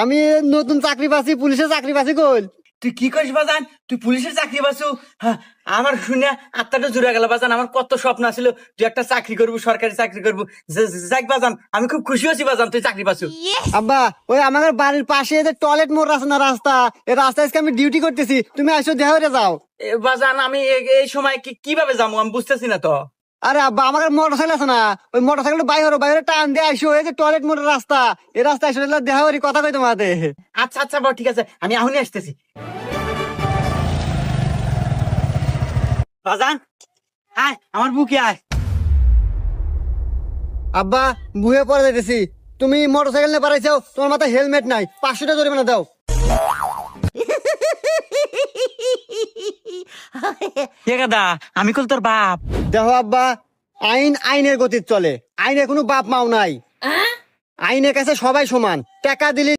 আমি নতুন চাকরি পাচ্ছি, পুলিশের চাকরি পাচ্ছি। কই তুই কি করিস বাজান? তুই পুলিশের চাকরি পাচ্ছু? হ্যাঁ, আমার শুনে আত্মাটা জুড়ে গেল বাজান। আমার কত স্বপ্ন ছিল তুই একটা চাকরি করবো, সরকারি চাকরি করবো। যাক বাজান, আমি খুব খুশি হচ্ছি বাজান তুই চাকরি পাচ্ছু। আব্বা, ওই আমাদের বাড়ির পাশে যে টয়লেট মোড় আছে না, রাস্তা, এই রাস্তায় আজকে আমি ডিউটি করতেছি, তুমি আসো দেখা করে যাও। বাজান আমি এই সময় কিভাবে যাবো আমি বুঝতেছি না তো। আরে আব্বা, আমার মোটর সাইকেল আছে না, ওই মোটর সাইকেল বাইরে টান দিয়ে আসো, এই যে টয়লেট মোড়ের রাস্তা, এই রাস্তায় আসো, দেখা করি, কথা কই তোমাদের। আচ্ছা আচ্ছা বাবা, ঠিক আছে, আমি এখনই আসতেছি। বাজান আয়, আমার বুকে আয়। আব্বা, বুয়ে পড়ে যাইতেছি, তুমি মোটর সাইকেল নিয়ে পারাইছো, তোমার মাথায় হেলমেট নাই, 500 টাকা জরিমানা দাও। দাদা আমি কল তোর বাপ। দেখো আব্বা, আইন আইনের গতির চলে, আইনের কোনো বাপ মাও নাই, আইনের কাছে সবাই সমান, টাকা দিলে